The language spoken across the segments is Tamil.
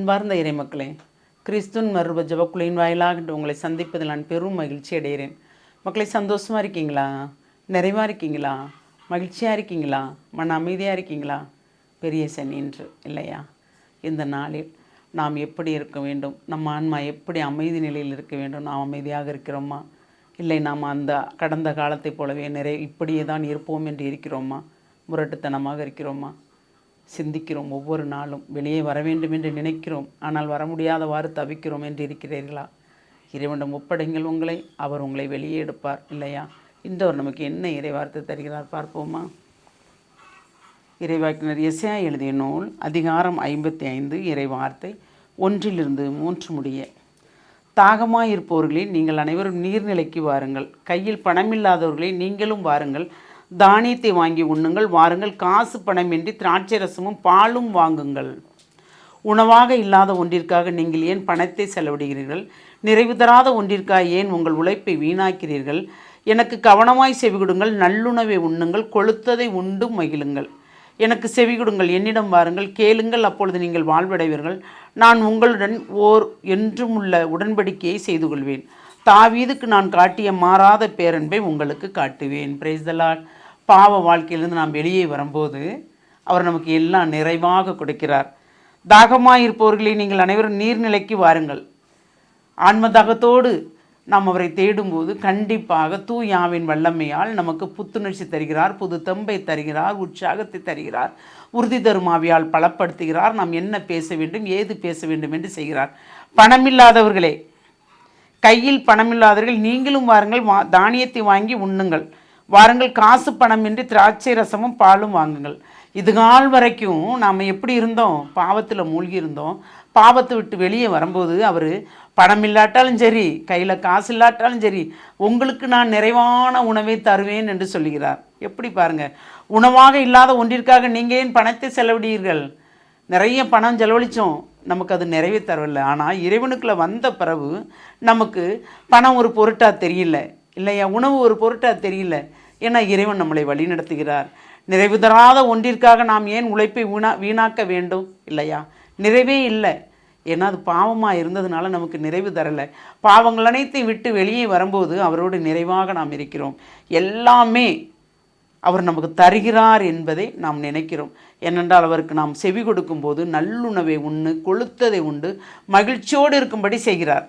அன்பார்ந்த இறைமக்களே, கிறிஸ்துவின் மறுப ஜெபக்குழுவின் வாயிலாக உங்களை சந்திப்பதில் நான் பெரும் மகிழ்ச்சி அடைகிறேன். மக்களை, சந்தோஷமாக இருக்கீங்களா? நிறைவாக இருக்கீங்களா? மகிழ்ச்சியாக இருக்கீங்களா? மன அமைதியாக இருக்கீங்களா? பெரிய சனி என்று இல்லையா? இந்த நாளில் நாம் எப்படி இருக்க வேண்டும்? நம்ம ஆன்மா எப்படி அமைதி நிலையில் இருக்க வேண்டும்? நாம் அமைதியாக இருக்கிறோமா? இல்லை நாம் அந்த கடந்த காலத்தைப் போலவே இப்படியே தான் இருப்போம் என்று இருக்கிறோமா? முரட்டுத்தனமாக இருக்கிறோமா? சிந்திக்கிறோம், ஒவ்வொரு நாளும் வெளியே வர வேண்டும் என்று நினைக்கிறோம், ஆனால் வர முடியாதவாறு தவிக்கிறோம் என்று இருக்கிறீர்களா? இறைவனிடம் ஒப்படைங்கள் உங்களை, அவர் உங்களை வெளியே எடுப்பார் இல்லையா? இன்றவர் நமக்கு என்ன இறைவார்த்தை தருகிறார் பார்ப்போமா? இறைவாக்கினர் எசேயா எழுதிய நூல் அதிகாரம் 55 இறைவார்த்தை 1-3 முடிய. தாகமாயிருப்பவர்களே, நீங்கள் அனைவரும் நீர்நிலைக்கு வாருங்கள். கையில் பணமில்லாதவர்களே, நீங்களும் வாருங்கள். தானியத்தை வாங்கி உண்ணுங்கள். வாருங்கள், காசு பணமின்றி திராட்சை ரசமும் பாலும் வாங்குங்கள். உணவாக இல்லாத ஒன்றிற்காக நீங்கள் ஏன் பணத்தை செலவிடுகிறீர்கள்? நிறைவு தராத ஒன்றிற்காக ஏன் உங்கள் உழைப்பை வீணாக்கிறீர்கள்? எனக்கு கவனமாய் செவிகொடுங்கள், நல்லுணவை உண்ணுங்கள், கொழுத்ததை உண்டு மகிழுங்கள். எனக்கு செவிகொடுங்கள், என்னிடம் வாருங்கள், கேளுங்கள், அப்பொழுது நீங்கள் வாழ்வடைவீர்கள். நான் உங்களுடன் என்றும் உள்ள உடன்படிக்கையை செய்து கொள்வேன். தாவீதுக்கு நான் காட்டிய மாறாத பேரன்பை உங்களுக்கு காட்டுவேன். Praise the Lord. பாவ வாழ்க்கையிலிருந்து நாம் வெளியே வரும்போது அவர் நமக்கு எல்லாம் நிறைவாக கொடுக்கிறார். தாகமாயிருப்பவர்களே, நீங்கள் அனைவரும் நீர்நிலைக்கு வாருங்கள். ஆன்ம தாகத்தோடு நாம் அவரை தேடும்போது கண்டிப்பாக தூயாவின் வல்லமையால் நமக்கு புத்துணர்ச்சி தருகிறார், புது தெம்பை தருகிறார், உற்சாகத்தை தருகிறார், உறுதி தருமாவியால் பலப்படுத்துகிறார். நாம் என்ன பேச வேண்டும், ஏது பேச வேண்டும் என்று செய்கிறார். பணமில்லாதவர்களே, கையில் பணமில்லாதவர்கள் நீங்களும் வாருங்கள். தானியத்தை வாங்கி உண்ணுங்கள். வாருங்கள், காசு பணமின்றி திராட்சை ரசமும் பாலும் வாங்குங்கள். இதுகால் வரைக்கும் நாம் எப்படி இருந்தோம்? பாவத்தில் மூழ்கி இருந்தோம். பாவத்தை விட்டு வெளியே வரும்போது அவர் பணம் இல்லாட்டாலும் சரி, கையில் காசு இல்லாட்டாலும் சரி, உங்களுக்கு நான் நிறைவான உணவை தருவேன் என்று சொல்லுகிறார். எப்படி பாருங்கள், உணவாக இல்லாத ஒன்றிற்காக நீங்கள் ஏன் பணத்தை செலவிடுவீர்கள்? நிறைய பணம் செலவழித்தோம், நமக்கு அது நிறைவே தரவில்லை. ஆனால் இறைவனுக்குள்ளே வந்த பிறகு நமக்கு பணம் ஒரு பொருட்டாக தெரியல இல்லையா? உணவு ஒரு பொருட்டாக தெரியல. ஏன்னா இறைவன் நம்மளை வழி நடத்துகிறார். நிறைவு தராத ஒன்றிற்காக நாம் ஏன் உழைப்பை வீணாக்க வேண்டும் இல்லையா? நிறைவே இல்லை. ஏன்னா அது பாவமாக இருந்ததுனால நமக்கு நிறைவு தரலை. பாவங்கள் அனைத்தையும் விட்டு வெளியே வரும்போது அவரோடு நிறைவாக நாம் இருக்கிறோம். எல்லாமே அவர் நமக்கு தருகிறார் என்பதை நாம் நினைக்கிறோம். ஏனென்றால் அவருக்கு நாம் செவி கொடுக்கும்போது நல்லுணவை உண்டு, கொழுத்ததை உண்டு, மகிழ்ச்சியோடு இருக்கும்படி செய்கிறார்.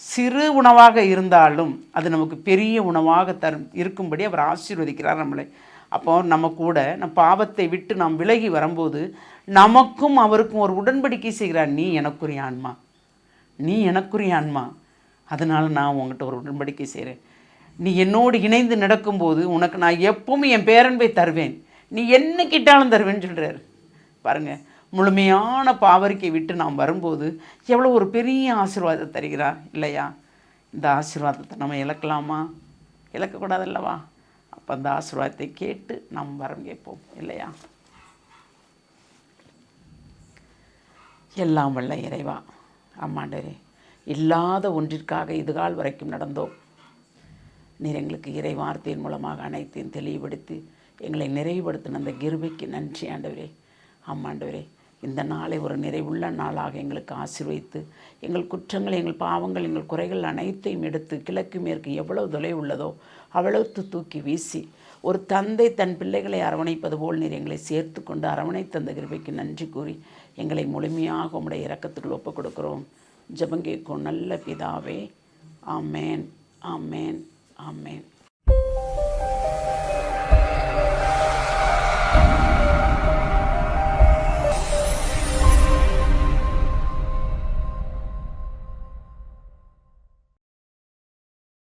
சிறு உணவாக இருந்தாலும் அது நமக்கு பெரிய உணவாக இருக்கும்படி அவர் ஆசீர்வதிக்கிறார் நம்மளை. அப்போ நம்ம கூட நம் பாவத்தை விட்டு நாம் விலகி வரும்போது நமக்கும் அவருக்கும் ஒரு உடன்படிக்கை செய்கிறார். நீ எனக்குரிய ஆன்மா, நீ எனக்குரிய ஆன்மா, அதனால் நான் உங்கள்கிட்ட ஒரு உடன்படிக்கை செய்கிறேன். நீ என்னோடு இணைந்து நடக்கும்போது உனக்கு நான் எப்பவும் என் பேரன்பை தருவேன், நீ என்ன கிட்டாலும் தருவேன்னு சொல்கிறார். பாருங்கள், முழுமையான பாவரிக்கை விட்டு நாம் வரும்போது எவ்வளோ ஒரு பெரிய ஆசீர்வாதத்தை தருகிறார் இல்லையா? இந்த ஆசீர்வாதத்தை நம்ம இழக்கலாமா? இழக்கக்கூடாதல்லவா? அப்போ அந்த ஆசீர்வாதத்தை கேட்டு நாம் வரம் கேட்போம் இல்லையா? எல்லாம் வல்ல இறைவா, ஆமாண்டரே, இல்லாத ஒன்றிற்காக இதுகால் வரைக்கும் நடந்தோம். நீர் எங்களுக்கு இறை வார்த்தையின் மூலமாக அனைத்தையும் தெளிவுபடுத்தி எங்களை நிறைவுபடுத்தின அந்த கிருபைக்கு நன்றி ஆண்டவரே. ஆமாண்டவரே, இந்த நாளை ஒரு நிறைவுள்ள நாளாக எங்களுக்கு ஆசீர்வதித்து எங்கள் குற்றங்கள், எங்கள் பாவங்கள், எங்கள் குறைகள் அனைத்தையும் எடுத்து கிழக்கு மேற்கு எவ்வளவு தொலைவு உள்ளதோ அவ்வளவு தூக்கி வீசி ஒரு தந்தை தன் பிள்ளைகளை அரவணைப்பது போல் நீர் எங்களை சேர்த்து கொண்டு அரவணைத்த அந்த கிருபைக்கு நன்றி கூறி எங்களை முழுமையாக உம்முடைய இரக்கத்துக்குள் ஒப்புக் கொடுக்கிறோம். ஜெபம் கேட்கும் நல்ல பிதாவே. ஆமேன், ஆமேன், ஆமேன்.